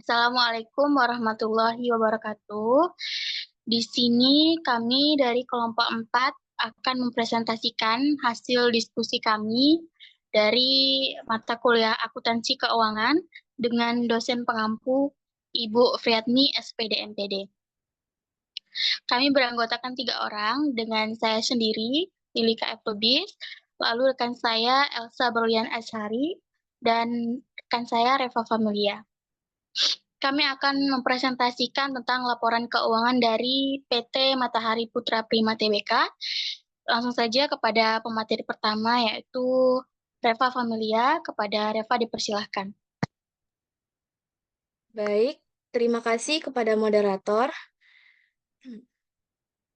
Assalamualaikum warahmatullahi wabarakatuh. Di sini kami dari kelompok 4 akan mempresentasikan hasil diskusi kami dari mata kuliah akuntansi keuangan dengan dosen pengampu Ibu Friatni SPD MPD. Kami beranggotakan 3 orang dengan saya sendiri, Lilika F. Lubis, lalu rekan saya Elsa Berlian Ashari, dan rekan saya Reva Familia. Kami akan mempresentasikan tentang laporan keuangan dari PT Matahari Putra Prima Tbk. Langsung saja kepada pemateri pertama, yaitu Reva Familia. Kepada Reva dipersilahkan. Baik, terima kasih kepada moderator.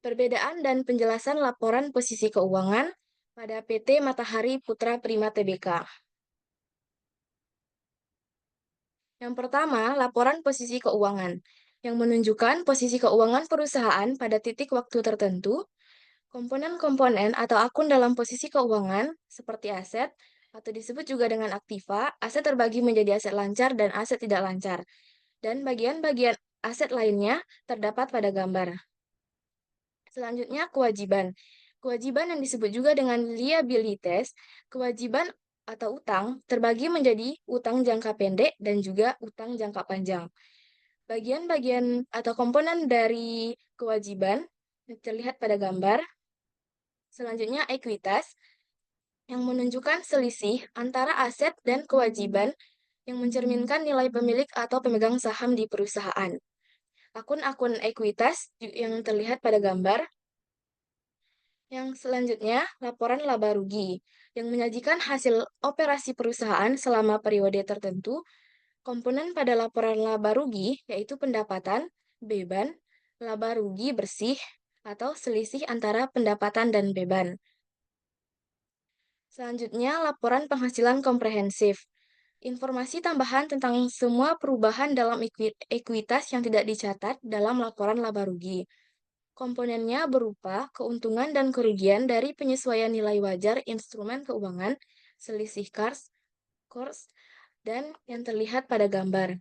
Perbedaan dan penjelasan laporan posisi keuangan pada PT Matahari Putra Prima Tbk. Yang pertama, laporan posisi keuangan, yang menunjukkan posisi keuangan perusahaan pada titik waktu tertentu, komponen-komponen atau akun dalam posisi keuangan, seperti aset, atau disebut juga dengan aktiva, aset terbagi menjadi aset lancar dan aset tidak lancar, dan bagian-bagian aset lainnya terdapat pada gambar. Selanjutnya, kewajiban. Kewajiban yang disebut juga dengan liabilities, kewajiban atau utang terbagi menjadi utang jangka pendek dan juga utang jangka panjang. Bagian-bagian atau komponen dari kewajiban terlihat pada gambar. Selanjutnya, ekuitas yang menunjukkan selisih antara aset dan kewajiban yang mencerminkan nilai pemilik atau pemegang saham di perusahaan. Akun-akun ekuitas yang terlihat pada gambar. Yang selanjutnya, laporan laba rugi, yang menyajikan hasil operasi perusahaan selama periode tertentu. Komponen pada laporan laba rugi yaitu pendapatan, beban, laba rugi bersih, atau selisih antara pendapatan dan beban. Selanjutnya, laporan penghasilan komprehensif. Informasi tambahan tentang semua perubahan dalam ekuitas yang tidak dicatat dalam laporan laba rugi. Komponennya berupa keuntungan dan kerugian dari penyesuaian nilai wajar instrumen keuangan, selisih kurs, dan yang terlihat pada gambar.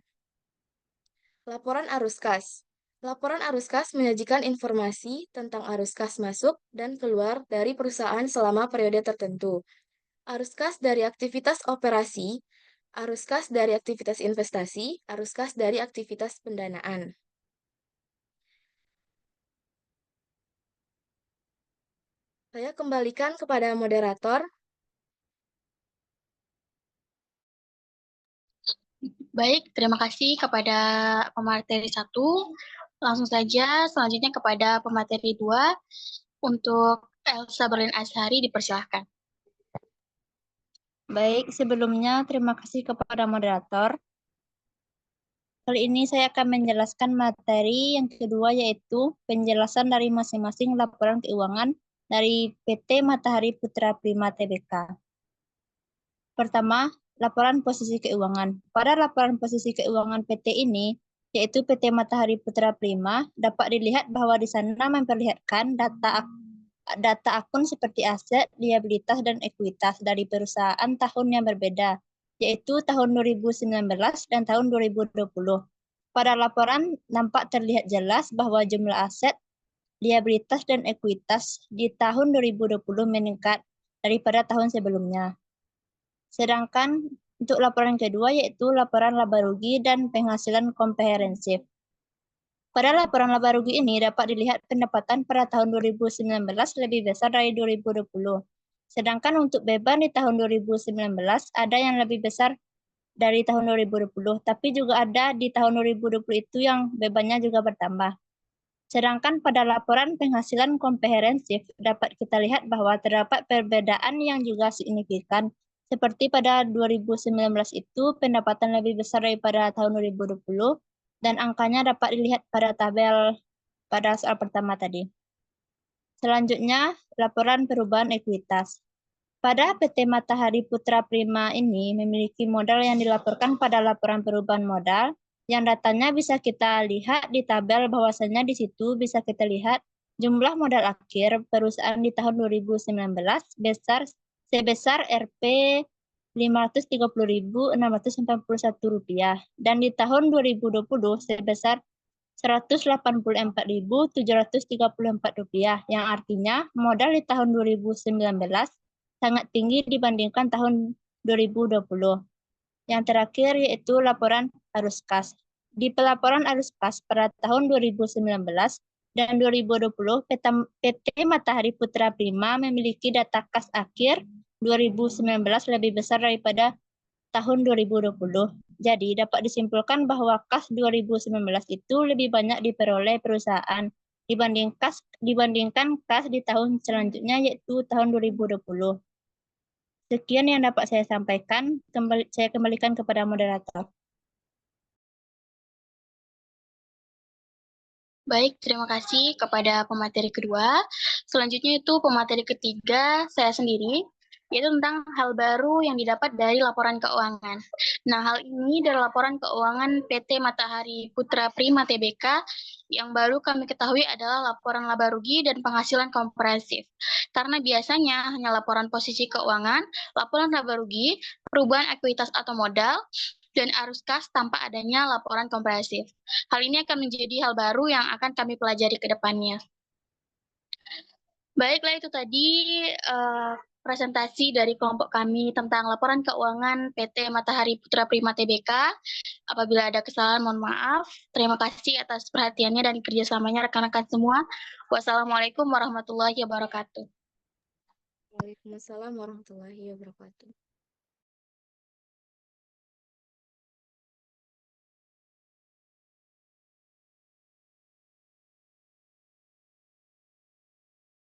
Laporan arus kas. Laporan arus kas menyajikan informasi tentang arus kas masuk dan keluar dari perusahaan selama periode tertentu. Arus kas dari aktivitas operasi, arus kas dari aktivitas investasi, arus kas dari aktivitas pendanaan. Saya kembalikan kepada moderator. Baik, terima kasih kepada pemateri 1. Langsung saja selanjutnya kepada pemateri 2. Untuk Elsa Berlian Ashari dipersilahkan. Baik, sebelumnya terima kasih kepada moderator. Kali ini saya akan menjelaskan materi yang kedua, yaitu penjelasan dari masing-masing laporan keuangan dari PT Matahari Putra Prima Tbk. Pertama, laporan posisi keuangan. Pada laporan posisi keuangan PT ini, yaitu PT Matahari Putra Prima, dapat dilihat bahwa di sana memperlihatkan data akun seperti aset, liabilitas, dan ekuitas dari perusahaan tahun yang berbeda, yaitu tahun 2019 dan tahun 2020. Pada laporan nampak terlihat jelas bahwa jumlah aset, liabilitas, dan ekuitas di tahun 2020 meningkat daripada tahun sebelumnya. Sedangkan untuk laporan kedua yaitu laporan laba rugi dan penghasilan komprehensif. Pada laporan laba rugi ini dapat dilihat pendapatan pada tahun 2019 lebih besar dari 2020. Sedangkan untuk beban di tahun 2019 ada yang lebih besar dari tahun 2020, tapi juga ada di tahun 2020 itu yang bebannya juga bertambah. Sedangkan pada laporan penghasilan komprehensif dapat kita lihat bahwa terdapat perbedaan yang juga signifikan. Seperti pada 2019 itu pendapatan lebih besar daripada tahun 2020 dan angkanya dapat dilihat pada tabel pada soal pertama tadi. Selanjutnya, laporan perubahan ekuitas. Pada PT Matahari Putra Prima ini memiliki modal yang dilaporkan pada laporan perubahan modal, yang datanya bisa kita lihat di tabel, bahwasanya di situ bisa kita lihat jumlah modal akhir perusahaan di tahun 2019 sebesar Rp Rp530.691 dan di tahun 2020 sebesar Rp184.734 yang artinya modal di tahun 2019 sangat tinggi dibandingkan tahun 2020. Yang terakhir yaitu laporan arus kas. Di pelaporan arus kas pada tahun 2019 dan 2020, PT Matahari Putra Prima memiliki data kas akhir 2019 lebih besar daripada tahun 2020. Jadi dapat disimpulkan bahwa kas 2019 itu lebih banyak diperoleh perusahaan dibandingkan kas di tahun selanjutnya yaitu tahun 2020. Sekian yang dapat saya sampaikan. Saya kembalikan kepada moderator. Baik, terima kasih kepada pemateri kedua. Selanjutnya itu pemateri ketiga, saya sendiri, yaitu tentang hal baru yang didapat dari laporan keuangan. Nah, hal ini dari laporan keuangan PT Matahari Putra Prima Tbk yang baru kami ketahui adalah laporan laba rugi dan penghasilan komprehensif. Karena biasanya hanya laporan posisi keuangan, laporan laba rugi, perubahan ekuitas atau modal, dan arus kas tanpa adanya laporan komprehensif. Hal ini akan menjadi hal baru yang akan kami pelajari ke depannya. Baiklah, itu tadi presentasi dari kelompok kami tentang laporan keuangan PT Matahari Putra Prima Tbk. Apabila ada kesalahan, mohon maaf. Terima kasih atas perhatiannya dan kerjasamanya rekan-rekan semua. Wassalamualaikum warahmatullahi wabarakatuh. Waalaikumsalam warahmatullahi wabarakatuh.